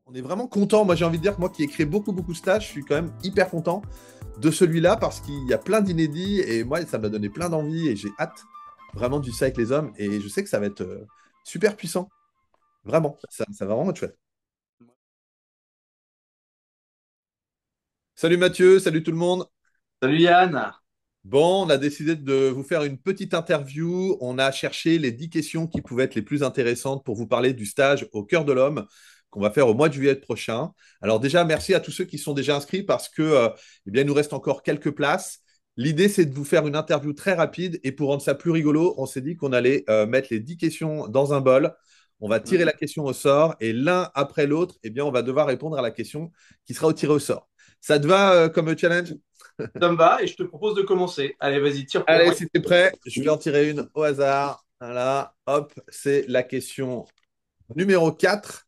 On est vraiment content. Moi, j'ai envie de dire que moi qui ai créé beaucoup de stages, je suis quand même hyper content de celui-là parce qu'il y a plein d'inédits et moi, ça m'a donné plein d'envie et j'ai hâte vraiment du ça avec les hommes et je sais que ça va être super puissant. Vraiment, ça va vraiment être chouette. Salut Mathieu, salut tout le monde. Salut Yann. Bon, on a décidé de vous faire une petite interview. On a cherché les 10 questions qui pouvaient être les plus intéressantes pour vous parler du stage au cœur de l'homme qu'on va faire au mois de juillet prochain. Alors déjà, merci à tous ceux qui sont déjà inscrits parce que eh bien, il nous reste encore quelques places. L'idée, c'est de vous faire une interview très rapide et pour rendre ça plus rigolo, on s'est dit qu'on allait mettre les 10 questions dans un bol. On va tirer la question au sort et l'un après l'autre, eh bien, on va devoir répondre à la question qui sera tirée au sort. Ça te va comme challenge? Ça me va et je te propose de commencer. Allez, vas-y, tire pour Allez, moi. si t'es prêt, je vais en tirer une au hasard. Voilà, hop, c'est la question numéro 4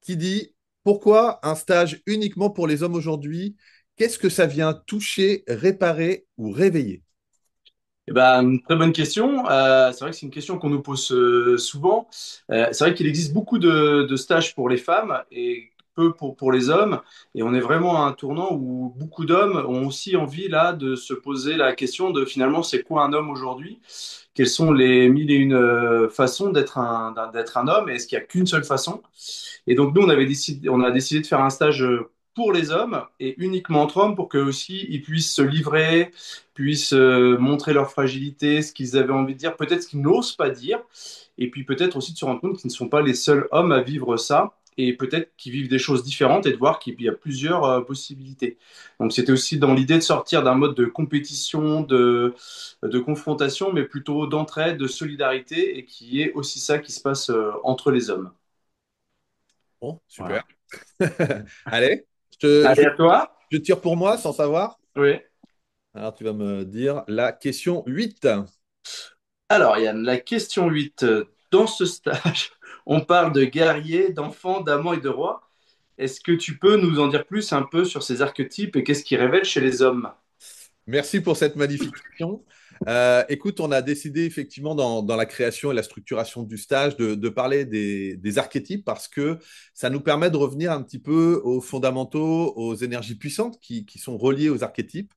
qui dit pourquoi un stage uniquement pour les hommes aujourd'hui? Qu'est-ce que ça vient toucher, réparer ou réveiller? Eh ben, très bonne question. C'est vrai que c'est une question qu'on nous pose souvent. C'est vrai qu'il existe beaucoup de stages pour les femmes et peu pour les hommes. Et on est vraiment à un tournant où beaucoup d'hommes ont aussi envie là de se poser la question de finalement c'est quoi un homme aujourd'hui? Quelles sont les mille et une façons d'être un homme? Et est-ce qu'il n'y a qu'une seule façon? Et donc nous on a décidé de faire un stage pour les hommes et uniquement entre hommes pour qu'eux aussi ils puissent se livrer, puissent montrer leur fragilité, ce qu'ils avaient envie de dire, peut-être ce qu'ils n'osent pas dire, et puis peut-être aussi de se rendre compte qu'ils ne sont pas les seuls hommes à vivre ça, et peut-être qu'ils vivent des choses différentes et de voir qu'il y a plusieurs possibilités. Donc c'était aussi dans l'idée de sortir d'un mode de compétition, de confrontation, mais plutôt d'entraide, de solidarité, et qui est aussi ça qui se passe entre les hommes. Bon, super. Voilà. Allez, je, je- Allez, à toi. je tire pour moi sans savoir. Oui. Alors, tu vas me dire la question 8. Alors, Yann, la question 8. Dans ce stage, on parle de guerriers, d'enfants, d'amants et de rois. Est-ce que tu peux nous en dire plus un peu sur ces archétypes et qu'est-ce qu'ils révèlent chez les hommes? Merci pour cette magnifique question. Écoute, on a décidé effectivement dans la création et la structuration du stage de parler des archétypes parce que ça nous permet de revenir un petit peu aux fondamentaux, aux énergies puissantes qui sont reliées aux archétypes.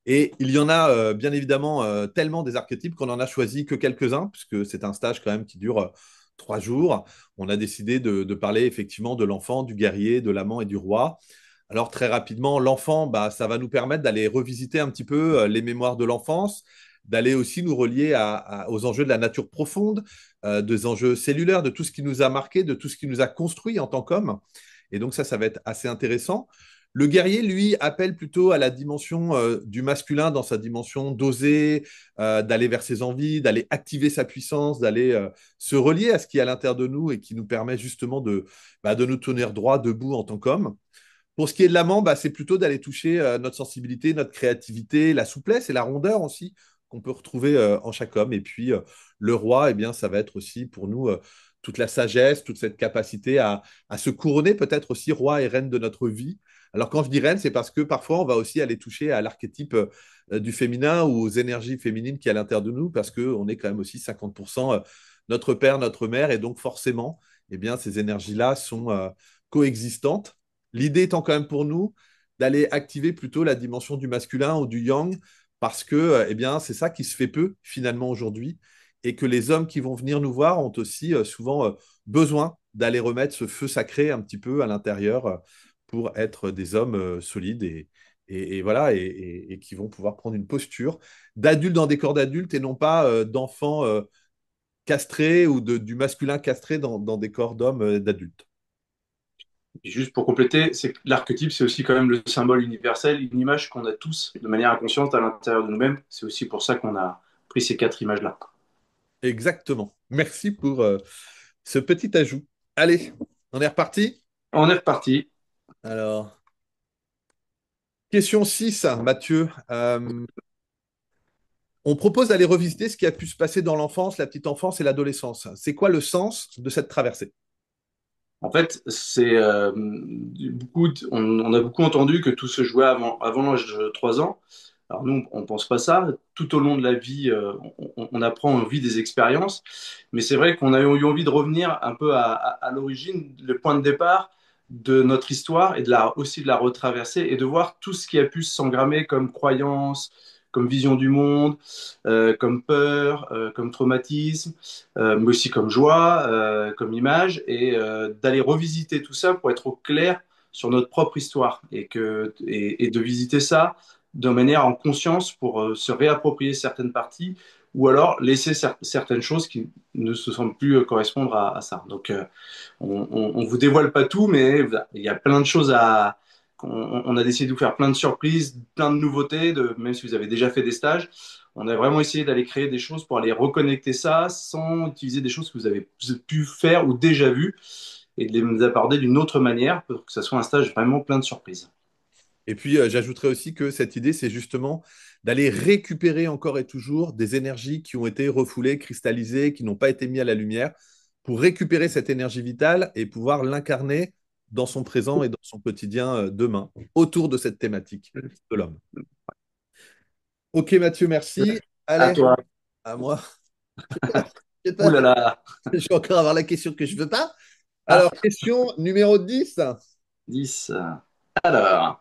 Et il y en a bien évidemment tellement des archétypes qu'on en a choisi que quelques-uns, puisque c'est un stage quand même qui dure 3 jours. On a décidé de parler effectivement de l'enfant, du guerrier, de l'amant et du roi. Alors très rapidement, l'enfant, bah, ça va nous permettre d'aller revisiter un petit peu les mémoires de l'enfance, d'aller aussi nous relier aux enjeux de la nature profonde, des enjeux cellulaires, de tout ce qui nous a marqué, de tout ce qui nous a construit en tant qu'homme. Et donc ça va être assez intéressant. Le guerrier, lui, appelle plutôt à la dimension du masculin dans sa dimension d'oser, d'aller vers ses envies, d'aller activer sa puissance, d'aller se relier à ce qui est à l'intérieur de nous et qui nous permet justement de nous tenir droit, debout en tant qu'homme. Pour ce qui est de l'amant, bah, c'est plutôt d'aller toucher notre sensibilité, notre créativité, la souplesse et la rondeur aussi qu'on peut retrouver en chaque homme. Et puis le roi, eh bien, ça va être aussi pour nous toute la sagesse, toute cette capacité à se couronner peut-être aussi roi et reine de notre vie. Alors quand je dis reine, c'est parce que parfois on va aussi aller toucher à l'archétype du féminin ou aux énergies féminines qui est à l'intérieur de nous, parce qu'on est quand même aussi 50% notre père, notre mère, et donc forcément, eh bien, ces énergies-là sont coexistantes. L'idée étant quand même pour nous d'aller activer plutôt la dimension du masculin ou du yang, parce que eh bien, c'est ça qui se fait peu finalement aujourd'hui, et que les hommes qui vont venir nous voir ont aussi souvent besoin d'aller remettre ce feu sacré un petit peu à l'intérieur pour être des hommes solides et voilà, et qui vont pouvoir prendre une posture d'adultes dans des corps d'adultes et non pas d'enfants castrés ou du masculin castré dans des corps d'hommes d'adultes. Et juste pour compléter, c'est que l'archétype, c'est aussi quand même le symbole universel, une image qu'on a tous de manière inconsciente à l'intérieur de nous-mêmes. C'est aussi pour ça qu'on a pris ces quatre images-là. Exactement. Merci pour ce petit ajout. Allez, on est reparti. On est reparti. Alors, question 6, Mathieu. On propose d'aller revisiter ce qui a pu se passer dans l'enfance, la petite enfance et l'adolescence. C'est quoi le sens de cette traversée? En fait, c'est on a beaucoup entendu que tout se jouait avant l'âge de 3 ans. Alors nous, on pense pas ça. Tout au long de la vie, on apprend, on vit des expériences. Mais c'est vrai qu'on a eu envie de revenir un peu à l'origine, le point de départ, de notre histoire et aussi de la retraverser et de voir tout ce qui a pu s'engrammer comme croyance, comme vision du monde, comme peur, comme traumatisme, mais aussi comme joie, comme image, et d'aller revisiter tout ça pour être au clair sur notre propre histoire et de visiter ça de manière en conscience pour se réapproprier certaines parties ou alors laisser certaines choses qui ne se semblent plus correspondre à ça. Donc, on vous dévoile pas tout, mais il y a plein de choses à. On a décidé de vous faire plein de surprises, plein de nouveautés, même si vous avez déjà fait des stages. On a vraiment essayé d'aller créer des choses pour aller reconnecter ça sans utiliser des choses que vous avez pu faire ou déjà vues et de les aborder d'une autre manière pour que ça soit un stage vraiment plein de surprises. Et puis, j'ajouterais aussi que cette idée, c'est justement d'aller récupérer encore et toujours des énergies qui ont été refoulées, cristallisées, qui n'ont pas été mises à la lumière, pour récupérer cette énergie vitale et pouvoir l'incarner dans son présent et dans son quotidien demain, autour de cette thématique de l'homme. Ok, Mathieu, merci. À Allez, toi. à moi. Je sais Ouh pas, là là. je vais encore avoir la question que je veux pas. Ah, Alors, question numéro 10. 10. Alors,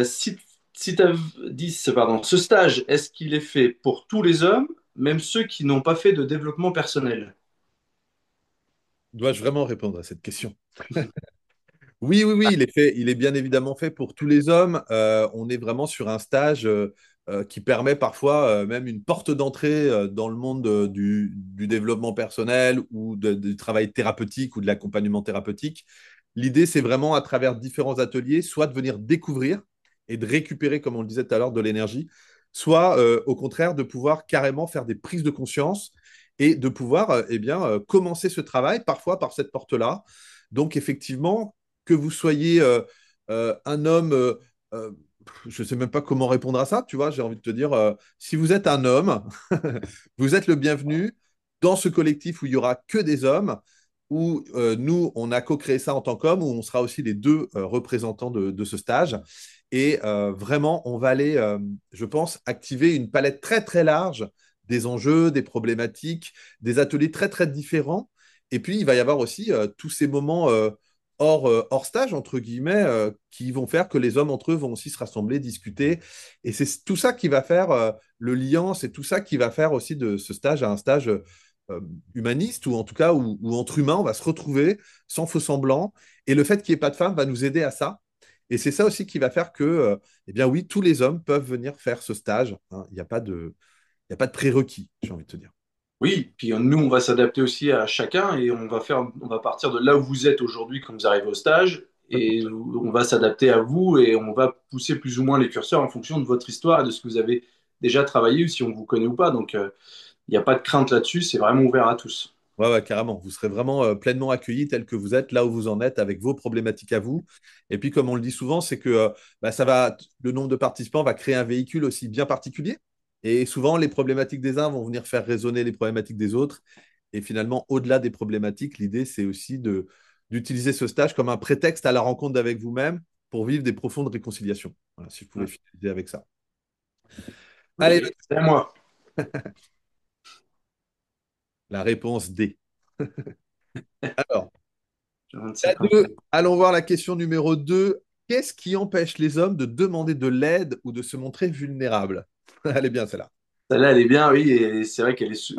si, si tu as 10, pardon, ce stage, est-ce qu'il est fait pour tous les hommes, même ceux qui n'ont pas fait de développement personnel? Dois-je vraiment répondre à cette question? Oui, oui, oui, il est fait, il est bien évidemment fait pour tous les hommes. On est vraiment sur un stage qui permet parfois même une porte d'entrée dans le monde du développement personnel ou du travail thérapeutique ou de l'accompagnement thérapeutique. L'idée, c'est vraiment à travers différents ateliers, soit de venir découvrir et de récupérer, comme on le disait tout à l'heure, de l'énergie, soit au contraire de pouvoir carrément faire des prises de conscience et de pouvoir eh bien, commencer ce travail parfois par cette porte-là. Donc effectivement, que vous soyez un homme, euh, je ne sais même pas comment répondre à ça, tu vois, j'ai envie de te dire, si vous êtes un homme, vous êtes le bienvenu dans ce collectif où il y aura que des hommes, où nous, on a co-créé ça en tant qu'hommes, où on sera aussi les deux représentants de ce stage. Et vraiment, on va aller, je pense, activer une palette très, très large des enjeux, des problématiques, des ateliers très, très différents. Et puis, il va y avoir aussi tous ces moments hors stage, entre guillemets, qui vont faire que les hommes entre eux vont aussi se rassembler, discuter. Et c'est tout ça qui va faire le lien, c'est tout ça qui va faire aussi de ce stage à un stage humaniste, ou en tout cas où entre humains, on va se retrouver sans faux semblant. Et le fait qu'il n'y ait pas de femmes va nous aider à ça. Et c'est ça aussi qui va faire que, eh bien oui, tous les hommes peuvent venir faire ce stage, hein. Il n'y a pas de prérequis, j'ai envie de te dire. Oui, puis nous, on va s'adapter aussi à chacun et on va partir de là où vous êtes aujourd'hui quand vous arrivez au stage et on va s'adapter à vous et on va pousser plus ou moins les curseurs en fonction de votre histoire et de ce que vous avez déjà travaillé ou si on vous connaît ou pas. Donc, il n'y a pas de crainte là-dessus, c'est vraiment ouvert à tous. Ouais, ouais, carrément. Vous serez vraiment pleinement accueillis tel que vous êtes, là où vous en êtes, avec vos problématiques à vous. Et puis, comme on le dit souvent, c'est que bah, le nombre de participants va créer un véhicule aussi bien particulier. Et souvent, les problématiques des uns vont venir faire résonner les problématiques des autres. Et finalement, au-delà des problématiques, l'idée, c'est aussi d'utiliser ce stage comme un prétexte à la rencontre avec vous-même pour vivre des profondes réconciliations. Voilà, si je pouvais finaliser avec ça. Ok, Allez, c'est à moi. la réponse D. Alors, J'ai 25 ans. 2, allons voir la question numéro 2. Qu'est-ce qui empêche les hommes de demander de l'aide ou de se montrer vulnérables? Elle est bien, celle-là. Celle-là, elle est bien, oui, et c'est vrai qu'elle est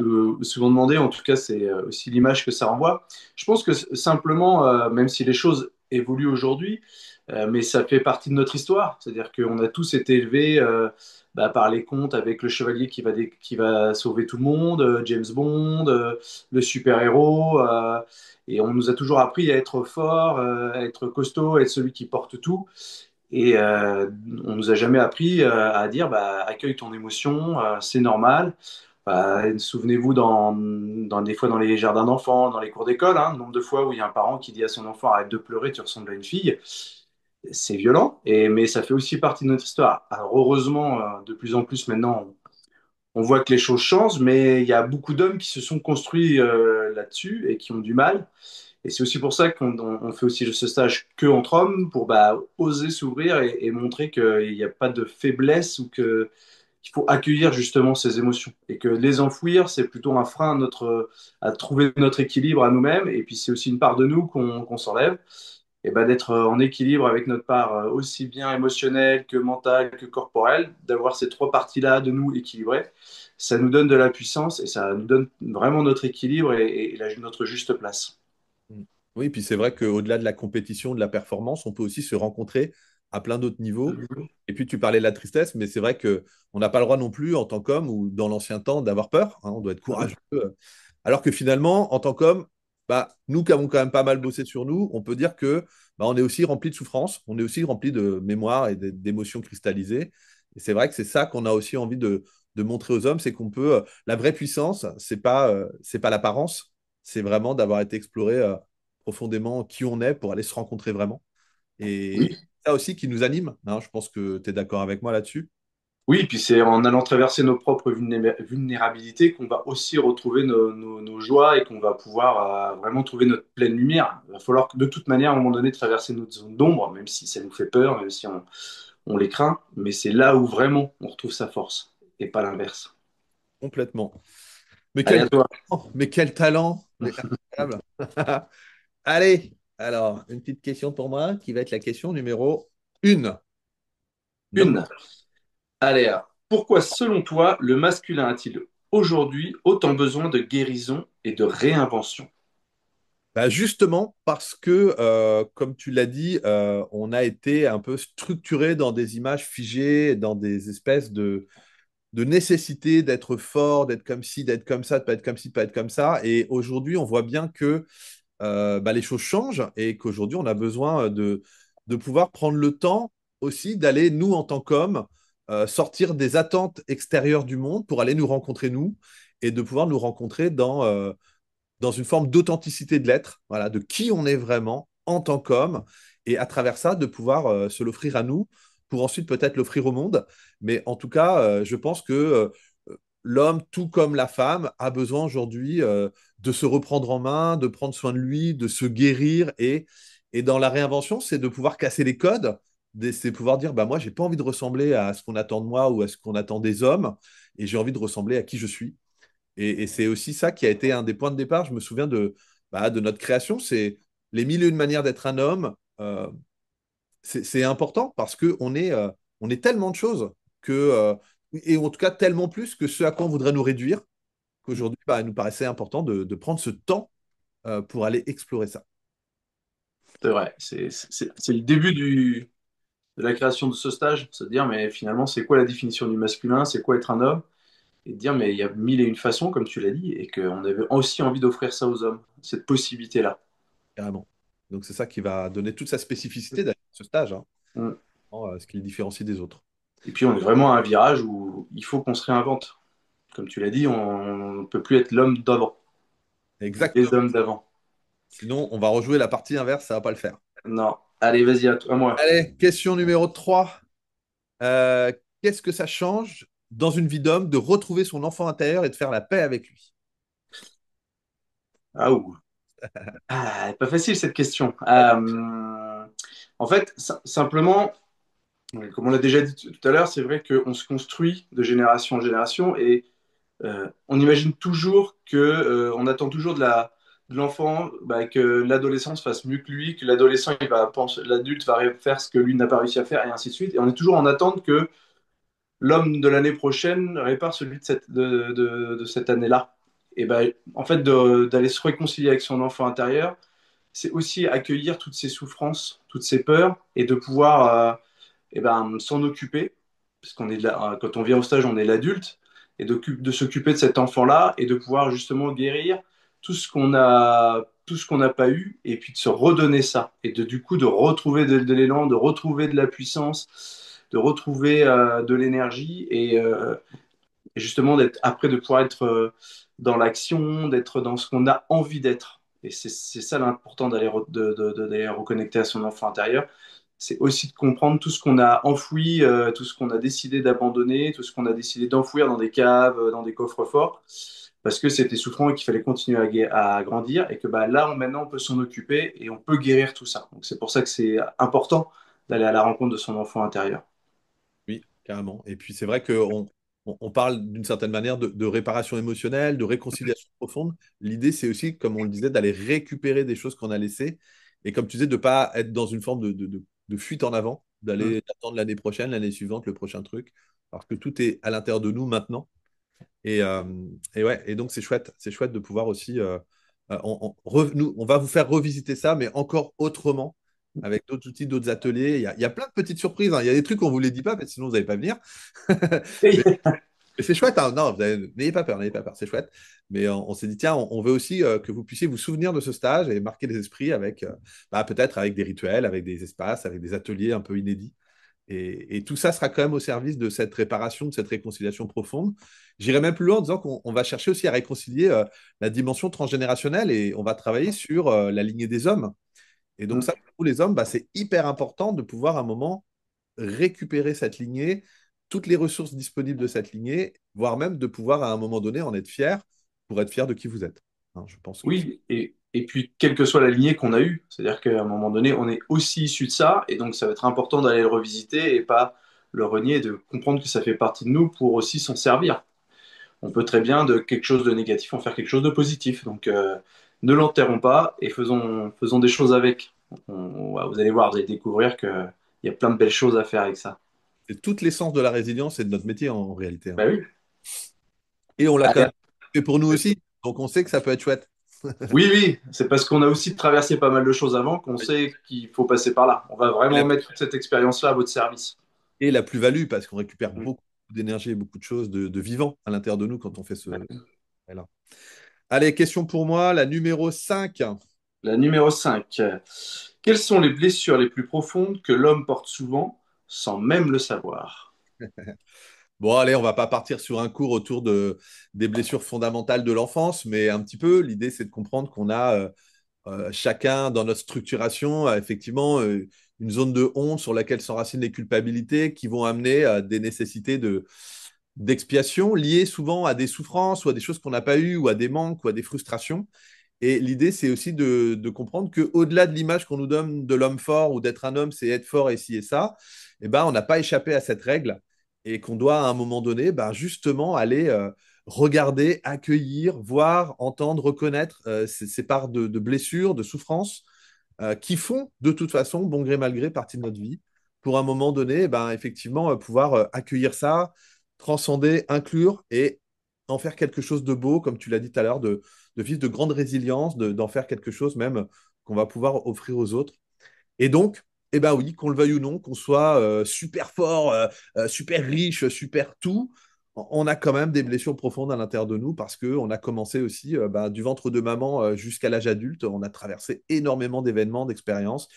souvent demandée. En tout cas, c'est aussi l'image que ça renvoie. Je pense que simplement, même si les choses évoluent aujourd'hui, mais ça fait partie de notre histoire. C'est-à-dire qu'on a tous été élevés par les contes avec le chevalier qui va sauver tout le monde, James Bond, le super-héros. Et on nous a toujours appris à être fort, à être costaud, à être celui qui porte tout. Et on nous a jamais appris à dire accueille ton émotion, c'est normal. Souvenez-vous des fois dans les jardins d'enfants, dans les cours d'école, hein, le nombre de fois où il y a un parent qui dit à son enfant arrête de pleurer, tu ressembles à une fille. C'est violent, mais ça fait aussi partie de notre histoire. Alors heureusement, de plus en plus maintenant, on voit que les choses changent, mais il y a beaucoup d'hommes qui se sont construits là-dessus et qui ont du mal. Et c'est aussi pour ça qu'on fait aussi ce stage que entre hommes, pour oser s'ouvrir et montrer qu'il n'y a pas de faiblesse ou qu'il qu'il faut accueillir justement ces émotions et que les enfouir, c'est plutôt un frein à trouver notre équilibre à nous-mêmes. Et puis c'est aussi une part de nous qu'on s'enlève. Et ben, d'être en équilibre avec notre part aussi bien émotionnelle que mentale que corporelle, d'avoir ces trois parties-là de nous équilibrées, ça nous donne de la puissance et ça nous donne vraiment notre équilibre et notre juste place. Mm. Oui, puis c'est vrai qu'au-delà de la compétition, de la performance, on peut aussi se rencontrer à plein d'autres niveaux. Et puis tu parlais de la tristesse, mais c'est vrai que on n'a pas le droit non plus en tant qu'homme ou dans l'ancien temps d'avoir peur, hein, on doit être courageux. Alors que finalement, en tant qu'homme, bah, nous qui avons quand même pas mal bossé sur nous, on peut dire que bah, on est aussi rempli de souffrance, on est aussi rempli de mémoire et d'émotions cristallisées. Et c'est vrai que c'est ça qu'on a aussi envie de montrer aux hommes, c'est qu'on peut. La vraie puissance, c'est pas l'apparence, c'est vraiment d'avoir été exploré profondément qui on est pour aller se rencontrer vraiment. Et Oui, ça aussi qui nous anime, hein, je pense que tu es d'accord avec moi là-dessus. oui, puis c'est en allant traverser nos propres vulnérabilités qu'on va aussi retrouver nos joies et qu'on va pouvoir vraiment trouver notre pleine lumière. Il va falloir que, de toute manière, à un moment donné, traverser notre zone d'ombre, même si ça nous fait peur, même si on les craint, mais c'est là où vraiment on retrouve sa force et pas l'inverse. Complètement. Mais Allez, quel à toi. talent, mais quel talent, mais incroyable. Allez, alors, une petite question pour moi qui va être la question numéro 1. Nomme- Une. Allez, pourquoi, selon toi, le masculin a-t-il aujourd'hui autant besoin de guérison et de réinvention? Bah, justement parce que, comme tu l'as dit, on a été un peu structuré dans des images figées, dans des espèces de nécessité d'être fort, d'être comme ci, d'être comme ça, de pas être comme ci, de pas être comme ça. Et aujourd'hui, on voit bien que bah, les choses changent et qu'aujourd'hui, on a besoin de pouvoir prendre le temps aussi d'aller, nous, en tant qu'hommes, sortir des attentes extérieures du monde pour aller nous rencontrer, nous, et de pouvoir nous rencontrer dans une forme d'authenticité de l'être, voilà, de qui on est vraiment en tant qu'homme, et à travers ça, de pouvoir se l'offrir à nous, pour ensuite peut-être l'offrir au monde. Mais en tout cas, je pense que l'homme, tout comme la femme, a besoin aujourd'hui de se reprendre en main, de prendre soin de lui, de se guérir. Et dans la réinvention, c'est de pouvoir casser les codes, c'est pouvoir dire, bah, moi, j'ai pas envie de ressembler à ce qu'on attend de moi ou à ce qu'on attend des hommes, et j'ai envie de ressembler à qui je suis. Et c'est aussi ça qui a été un des points de départ. Je me souviens de notre création, c'est les mille et une manières d'être un homme. C'est important parce on est tellement de choses et en tout cas tellement plus que ce à quoi on voudrait nous réduire, qu'aujourd'hui, bah, il nous paraissait important de prendre ce temps pour aller explorer ça. C'est vrai, c'est le début de la création de ce stage, se dire, mais finalement, c'est quoi la définition du masculin, c'est quoi être un homme, et de dire, mais il y a mille et une façons, comme tu l'as dit, et qu'on avait aussi envie d'offrir ça aux hommes, cette possibilité-là. Carrément. Donc c'est ça qui va donner toute sa spécificité d'ailleurs, ce stage, hein, Mm. ce qui le différencie des autres. Et puis, on est vraiment à un virage où il faut qu'on se réinvente. Comme tu l'as dit, on ne peut plus être l'homme d'avant, ou les Exactement. hommes d'avant. Sinon, on va rejouer la partie inverse, ça va pas le faire. Non. Allez, vas-y, à moi. Allez, question numéro 3. Euh, Qu'est-ce que ça change dans une vie d'homme de retrouver son enfant intérieur et de faire la paix avec lui? Ah, ouh. Ah, pas facile cette question. En fait, simplement, comme on l'a déjà dit tout à l'heure, c'est vrai qu'on se construit de génération en génération et on imagine toujours que on attend toujours de l'enfant bah, que l'adolescence fasse mieux que lui, que l'adolescent il va penser, l'adulte va faire ce que lui n'a pas réussi à faire et ainsi de suite. Et on est toujours en attente que l'homme de l'année prochaine répare celui de cette année-là. Et ben, en fait, d'aller se réconcilier avec son enfant intérieur, c'est aussi accueillir toutes ses souffrances, toutes ses peurs, et de pouvoir eh ben, s'en occuper, parce qu'on est là, quand on vient au stage, on est l'adulte, et de s'occuper de cet enfant-là, et de pouvoir justement guérir tout ce qu'on n'a pas eu, et puis de se redonner ça, et du coup de retrouver de l'élan, de retrouver de la puissance, de retrouver de l'énergie, et justement d'être après de pouvoir être dans l'action, d'être dans ce qu'on a envie d'être. Et c'est ça l'important d'aller reconnecter à son enfant intérieur. C'est aussi de comprendre tout ce qu'on a enfoui, tout ce qu'on a décidé d'abandonner, tout ce qu'on a décidé d'enfouir dans des caves, dans des coffres forts, parce que c'était souffrant et qu'il fallait continuer à grandir, et que bah, là, maintenant, on peut s'en occuper et on peut guérir tout ça. Donc c'est pour ça que c'est important d'aller à la rencontre de son enfant intérieur. Oui, carrément. Et puis c'est vrai que on parle d'une certaine manière de réparation émotionnelle, de réconciliation profonde. L'idée, c'est aussi, comme on le disait, d'aller récupérer des choses qu'on a laissées. Et comme tu disais, de ne pas être dans une forme de fuite en avant, Mm. d'aller attendre l'année prochaine, l'année suivante, le prochain truc, parce que tout est à l'intérieur de nous maintenant. Et, euh, et ouais, et donc c'est chouette de pouvoir aussi. On va vous faire revisiter ça, mais encore autrement, avec d'autres outils, d'autres ateliers. Il y a plein de petites surprises, hein. Il y a des trucs qu'on ne vous les dit pas, parce que sinon vous n'allez pas venir. Mais, mais c'est chouette, hein. Non, n'ayez pas peur, c'est chouette. Mais on s'est dit, tiens, on veut aussi que vous puissiez vous souvenir de ce stage et marquer les esprits avec peut-être avec des rituels, avec des espaces, avec des ateliers un peu inédits. Et tout ça sera quand même au service de cette réparation, de cette réconciliation profonde. J'irai même plus loin en disant qu'on va chercher aussi à réconcilier la dimension transgénérationnelle et on va travailler sur la lignée des hommes. Et donc Mm. ça, pour nous les hommes, c'est hyper important de pouvoir à un moment récupérer cette lignée, toutes les ressources disponibles de cette lignée, voire même de pouvoir à un moment donné en être fier pour être fier de qui vous êtes. Hein, je pense que Oui, et puis quelle que soit la lignée qu'on a eue, c'est-à-dire qu'à un moment donné, on est aussi issu de ça, et donc ça va être important d'aller le revisiter et pas le renier, de comprendre que ça fait partie de nous pour aussi s'en servir. On peut très bien de quelque chose de négatif en faire quelque chose de positif. Donc ne l'enterrons pas et faisons des choses avec. Vous allez voir, vous allez découvrir qu'il y a plein de belles choses à faire avec ça. c'est toute l'essence de la résilience et de notre métier en réalité. Hein. Bah oui. Et on l'a quand Allez. même fait pour nous aussi, donc on sait que ça peut être chouette. Oui, oui, c'est parce qu'on a aussi traversé pas mal de choses avant qu'on sait qu'il faut passer par là. On va Et vraiment la, mettre toute cette expérience-là à votre service. et la plus-value, parce qu'on récupère Mm. beaucoup d'énergie et beaucoup de choses de vivant à l'intérieur de nous quand on fait ce. Voilà. Allez, question pour moi, la numéro 5. La numéro 5. Quelles sont les blessures les plus profondes que l'homme porte souvent sans même le savoir? Bon, allez, on va pas partir sur un cours autour des blessures fondamentales de l'enfance, mais un petit peu, l'idée, c'est de comprendre qu'on a chacun dans notre structuration, effectivement, une zone de honte sur laquelle s'enracinent les culpabilités qui vont amener à des nécessités d'expiation liées souvent à des souffrances ou à des choses qu'on n'a pas eues ou à des manques ou à des frustrations. Et l'idée, c'est aussi de comprendre qu'au-delà de l'image qu'on nous donne de l'homme fort ou d'être un homme, c'est être fort et ci et ça, eh ben, on n'a pas échappé à cette règle et qu'on doit à un moment donné justement aller regarder, accueillir, voir, entendre, reconnaître ces parts de blessures, de souffrances qui font de toute façon, bon gré mal gré, partie de notre vie. Pour un moment donné, effectivement, pouvoir accueillir ça, transcender, inclure et en faire quelque chose de beau, comme tu l'as dit tout à l'heure, de vivre de grande résilience, d'en faire quelque chose même qu'on va pouvoir offrir aux autres. Et donc, eh ben oui, qu'on le veuille ou non, qu'on soit super fort, super riche, super tout, on a quand même des blessures profondes à l'intérieur de nous parce qu'on a commencé aussi du ventre de maman jusqu'à l'âge adulte. On a traversé énormément d'événements, d'expériences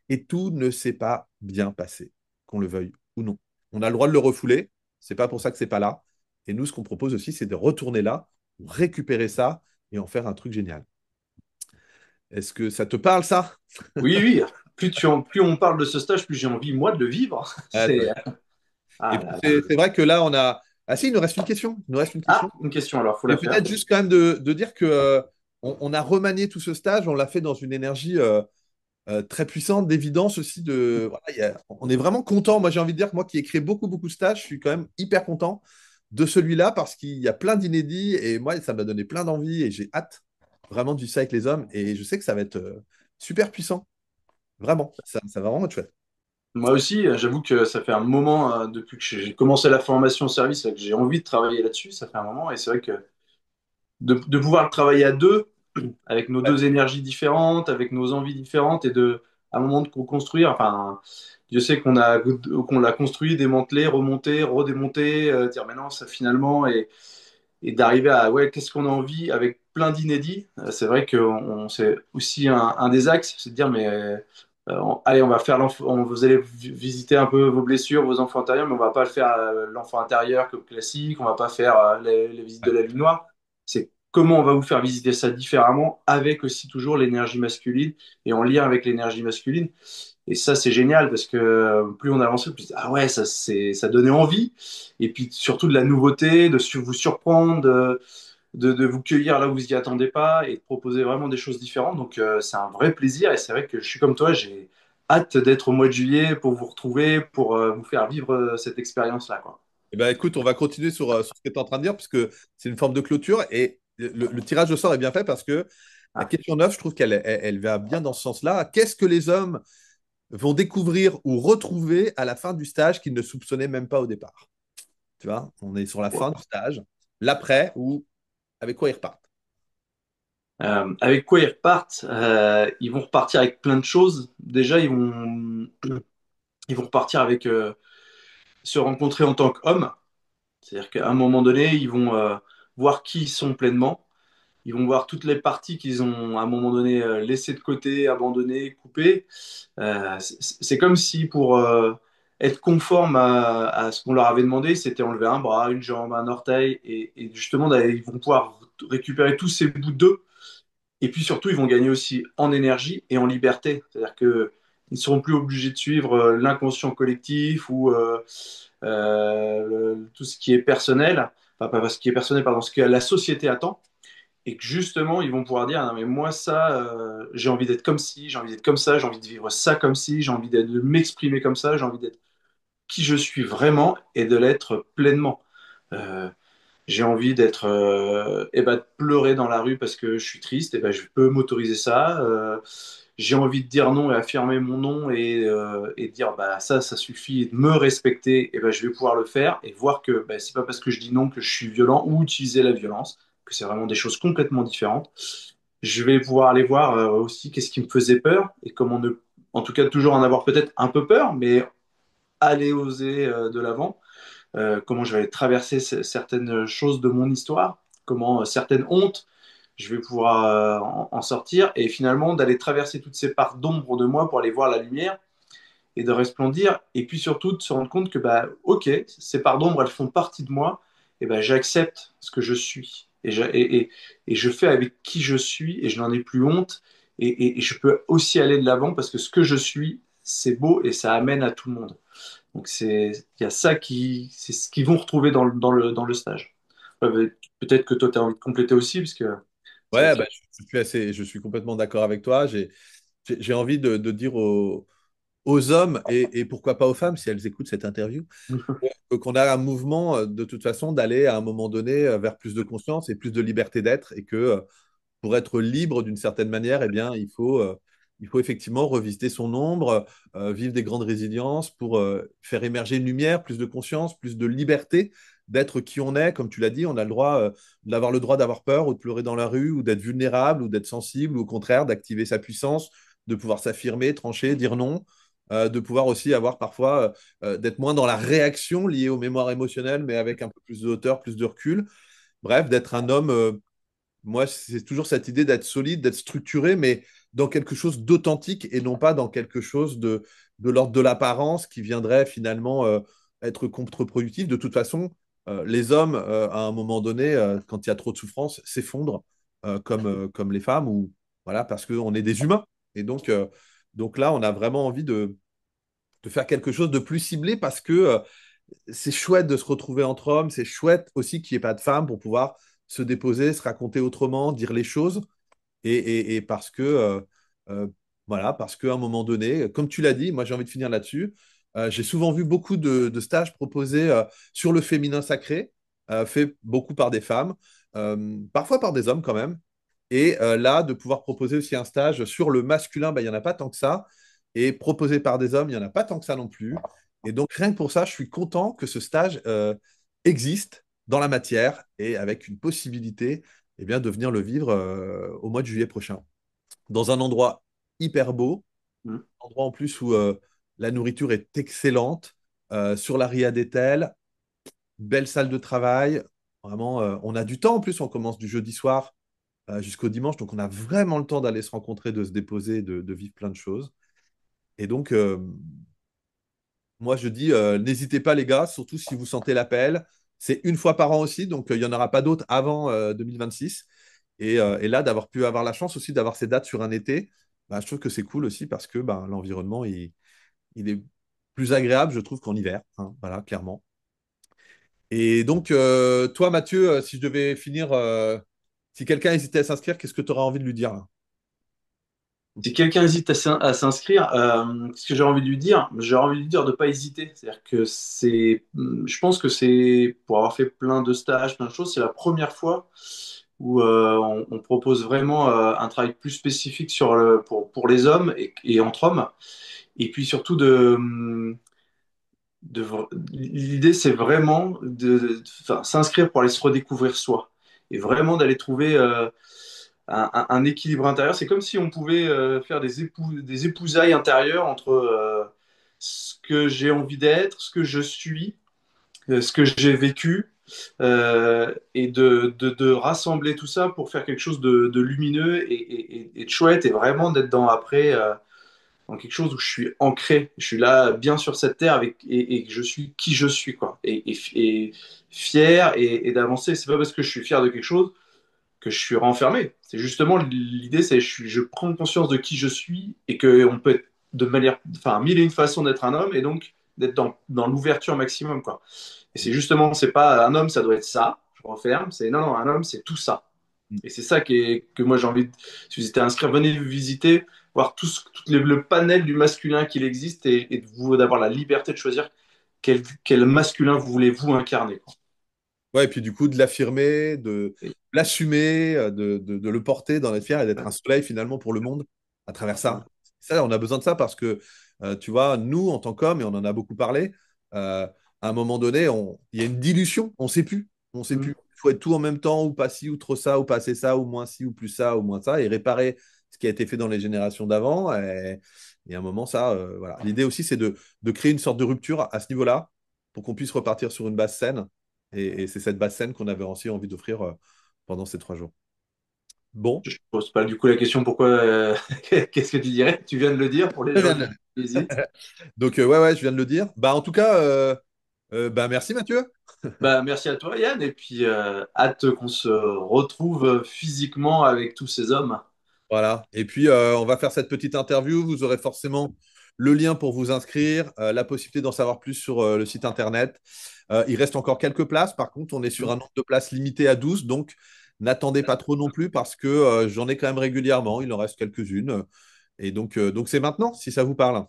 et tout ne s'est pas bien passé, qu'on le veuille ou non. On a le droit de le refouler, c'est pas pour ça que c'est pas là. Et nous, ce qu'on propose aussi, c'est de retourner là, récupérer ça et en faire un truc génial. Est-ce que ça te parle, ça? Oui, oui. Plus on parle de ce stage, plus j'ai envie, moi, de le vivre. Ah, C'est... et Ah puis, là là. c'est vrai que là, on a. Ah si, il nous reste une question. Il nous reste une question. Ah, une question alors, faut Mais la faire. peut-être juste quand même de dire que on a remanié tout ce stage, on l'a fait dans une énergie très puissante, d'évidence aussi. Voilà, on est vraiment content. Moi, j'ai envie de dire que moi qui ai créé beaucoup, beaucoup de stages, je suis quand même hyper content de celui-là parce qu'il y a plein d'inédits et moi, ça m'a donné plein d'envie et j'ai hâte vraiment de vivre ça avec les hommes et je sais que ça va être super puissant. Vraiment, ça va vraiment être chouette. Moi aussi, j'avoue que ça fait un moment, depuis que j'ai commencé la formation au service, là, que j'ai envie de travailler là-dessus. Ça fait un moment. Et c'est vrai que de pouvoir le travailler à deux, avec nos Ouais. deux énergies différentes, avec nos envies différentes, et à un moment de construire. Enfin, je sais qu'on l'a construit, démantelé, remonté, redémonté, dire maintenant ça finalement, et d'arriver à ouais, qu'est-ce qu'on a envie avec plein d'inédits. C'est vrai que c'est aussi un des axes, c'est de dire mais allez, on va faire vous allez visiter un peu vos blessures, vos enfants intérieurs, mais on va pas le faire l'enfant intérieur comme classique, on va pas faire les visites de la lune noire. C'est comment on va vous faire visiter ça différemment avec aussi toujours l'énergie masculine et en lien avec l'énergie masculine. Et ça, c'est génial parce que plus on avançait, plus ah ouais, ça donnait envie. Et puis surtout de la nouveauté, vous surprendre, de vous cueillir là où vous y attendez pas et de proposer vraiment des choses différentes. Donc c'est un vrai plaisir et c'est vrai que je suis comme toi, j'ai hâte d'être au mois de juillet pour vous retrouver, pour vous faire vivre cette expérience-là, quoi. Eh ben, écoute, on va continuer sur ce que tu es en train de dire, puisque c'est une forme de clôture. Et le tirage au sort est bien fait parce que la Ah. question 9, je trouve qu'elle va bien dans ce sens-là. Qu'est-ce que les hommes vont découvrir ou retrouver à la fin du stage qu'ils ne soupçonnaient même pas au départ? Tu vois, on est sur la fin du stage, l'après, ou avec quoi ils repartent. Avec quoi ils repartent? Ils vont repartir avec plein de choses. Déjà, ils vont repartir avec se rencontrer en tant qu'hommes. C'est-à-dire qu'à un moment donné, ils vont voir qui ils sont pleinement. Ils vont voir toutes les parties qu'ils ont à un moment donné laissées de côté, abandonnées, coupées. C'est comme si pour être conforme à ce qu'on leur avait demandé, c'était enlever un bras, une jambe, un orteil, et justement, ils vont pouvoir récupérer tous ces bouts d'eux. Et puis surtout, ils vont gagner aussi en énergie et en liberté. C'est-à-dire que ils ne seront plus obligés de suivre l'inconscient collectif ou tout ce qui est personnel, enfin pas ce qui est personnel, pardon, ce que la société attend, et que justement, ils vont pouvoir dire, non mais moi ça, j'ai envie d'être comme ci, j'ai envie d'être comme ça, j'ai envie de vivre ça comme ci, j'ai envie de m'exprimer comme ça, j'ai envie d'être qui je suis vraiment et de l'être pleinement. Euh, j'ai envie d'être, de pleurer dans la rue parce que je suis triste, et ben je peux m'autoriser ça. J'ai envie de dire non et affirmer mon non et dire bah ça suffit, de me respecter, et ben je vais pouvoir le faire et voir que bah, c'est pas parce que je dis non que je suis violent ou utiliser la violence, que c'est vraiment des choses complètement différentes. Je vais pouvoir aller voir aussi qu'est-ce qui me faisait peur et comment ne, en tout cas toujours en avoir peut-être un peu peur, mais aller oser de l'avant, comment je vais traverser certaines choses de mon histoire, comment certaines hontes, je vais pouvoir en sortir, et finalement d'aller traverser toutes ces parts d'ombre de moi pour aller voir la lumière et de resplendir, et puis surtout de se rendre compte que bah ok, ces parts d'ombre elles font partie de moi, et ben j'accepte ce que je suis et je fais avec qui je suis et je n'en ai plus honte, et je peux aussi aller de l'avant parce que ce que je suis c'est beau et ça amène à tout le monde. Donc il y a ça qui, c'est ce qu'ils vont retrouver dans le stage. Ouais, mais peut-être que toi, tu as envie de compléter aussi, parce que c'est vrai Ouais, qu'il bah, je suis complètement d'accord avec toi. J'ai envie de dire aux hommes et pourquoi pas aux femmes, si elles écoutent cette interview, y a. qu'on a un mouvement de toute façon d'aller à un moment donné vers plus de conscience et plus de liberté d'être et que pour être libre d'une certaine manière, eh bien, il faut effectivement revisiter son ombre, vivre des grandes résiliences pour faire émerger une lumière, plus de conscience, plus de liberté d'être qui on est. Comme tu l'as dit, on a le droit d'avoir le droit d'avoir peur ou de pleurer dans la rue ou d'être vulnérable ou d'être sensible ou au contraire d'activer sa puissance, de pouvoir s'affirmer, trancher, dire non. De pouvoir aussi avoir parfois d'être moins dans la réaction liée aux mémoires émotionnelles, mais avec un peu plus de hauteur, plus de recul. Bref, d'être un homme moi, c'est toujours cette idée d'être solide, d'être structuré, mais dans quelque chose d'authentique et non pas dans quelque chose de l'ordre de l'apparence qui viendrait finalement être contre-productif. De toute façon, les hommes, à un moment donné, quand il y a trop de souffrance, s'effondrent comme les femmes, ou voilà, parce qu'on est des humains. Et donc là, on a vraiment envie de faire quelque chose de plus ciblé parce que c'est chouette de se retrouver entre hommes, c'est chouette aussi qu'il n'y ait pas de femmes pour pouvoir se déposer, se raconter autrement, dire les choses. Et parce que, euh, voilà, parce qu'à un moment donné, comme tu l'as dit, moi j'ai envie de finir là-dessus. J'ai souvent vu beaucoup de stages proposés sur le féminin sacré, faits beaucoup par des femmes, parfois par des hommes quand même. Et là, de pouvoir proposer aussi un stage sur le masculin, ben, il n'y en a pas tant que ça. Et proposé par des hommes, il n'y en a pas tant que ça non plus. Et donc, rien que pour ça, je suis content que ce stage existe dans la matière et avec une possibilité eh bien, de venir le vivre au mois de juillet prochain. Dans un endroit hyper beau, Mm. endroit en plus où la nourriture est excellente, sur la Ria d'Etel, belle salle de travail. Vraiment, on a du temps en plus, on commence du jeudi soir jusqu'au dimanche, donc on a vraiment le temps d'aller se rencontrer, de se déposer, de vivre plein de choses. Et donc, moi, je dis, n'hésitez pas, les gars, surtout si vous sentez l'appel. C'est une fois par an aussi, donc il n'y en aura pas d'autres avant 2026. Et là, d'avoir pu avoir la chance aussi d'avoir ces dates sur un été, bah, je trouve que c'est cool aussi parce que bah, l'environnement, il est plus agréable, je trouve, qu'en hiver. Hein, voilà, clairement. Et donc, toi, Mathieu, si je devais finir, si quelqu'un hésitait à s'inscrire, qu'est-ce que tu aurais envie de lui dire là? Si quelqu'un hésite à s'inscrire, ce que j'ai envie de lui dire, j'ai envie de lui dire de pas hésiter. C'est-à-dire que je pense que c'est, pour avoir fait plein de stages, plein de choses, c'est la première fois où on propose vraiment un travail plus spécifique pour les hommes et entre hommes. Et puis surtout de, l'idée, c'est vraiment enfin, s'inscrire pour aller se redécouvrir soi. Et vraiment d'aller trouver un équilibre intérieur. C'est comme si on pouvait faire des épousailles intérieures entre ce que j'ai envie d'être, ce que je suis, ce que j'ai vécu, et de rassembler tout ça pour faire quelque chose de lumineux et de chouette, et vraiment d'être dans quelque chose où je suis ancré. Je suis là, bien sur cette terre, et que je suis qui je suis, quoi. Et fier et d'avancer. C'est pas parce que je suis fier de quelque chose que je suis renfermé. C'est justement l'idée, c'est je prends conscience de qui je suis et que on peut être de manière, enfin, mille et une façons d'être un homme, et donc d'être dans l'ouverture maximum, quoi. Et c'est justement, c'est pas un homme, ça doit être ça. Je referme. C'est non, non, un homme, c'est tout ça. Et c'est ça que moi j'ai envie de. Si vous êtes inscrit, venez visiter, voir le panel du masculin qu'il existe, et d'avoir la liberté de choisir quel masculin vous voulez vous incarner, quoi. Ouais, et puis du coup, de l'affirmer, de Et- l'assumer, de le porter, d'en être fier et d'être un soleil finalement pour le monde à travers ça. Ça, on a besoin de ça parce que, tu vois, nous, en tant qu'hommes, et on en a beaucoup parlé, à un moment donné, il y a une dilution, on ne sait plus. On sait plus. Il faut être tout en même temps, ou pas ci, ou trop ça, ou pas assez ça, ou moins ci, ou plus ça, ou moins ça, et réparer ce qui a été fait dans les générations d'avant. Et à un moment, ça, voilà. L'idée aussi, c'est de créer une sorte de rupture à ce niveau-là pour qu'on puisse repartir sur une base saine et c'est cette basse scène qu'on avait aussi envie d'offrir pendant ces 3 jours. Bon, Je pose pas du coup la question pourquoi. Qu'est-ce que tu dirais? Tu viens de le dire pour les je gens viens de qui hésitent. donc ouais, ouais, je viens de le dire. Bah, en tout cas, bah, merci Mathieu. Bah, merci à toi, Yann, et puis hâte qu'on se retrouve physiquement avec tous ces hommes. Voilà. Et puis, on va faire cette petite interview. Vous aurez forcément le lien pour vous inscrire, la possibilité d'en savoir plus sur le site internet. Il reste encore quelques places. Par contre, on est sur un nombre de places limité à 12. Donc, n'attendez pas trop non plus parce que j'en ai quand même régulièrement. Il en reste quelques-unes. Et donc c'est maintenant, si ça vous parle.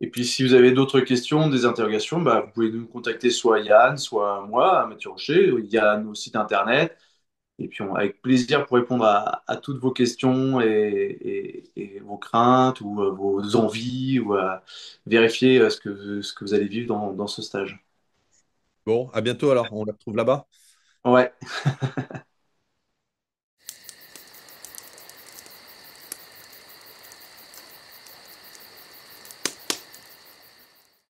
Et puis, si vous avez d'autres questions, des interrogations, bah, vous pouvez nous contacter, soit Yann, soit moi, Mathieu Rocher. Il y a nos sites internet. Et puis, avec plaisir pour répondre à toutes vos questions et vos craintes ou vos envies, ou vérifier ce que vous allez vivre dans ce stage. Bon, à bientôt alors. On la retrouve là-bas. Ouais.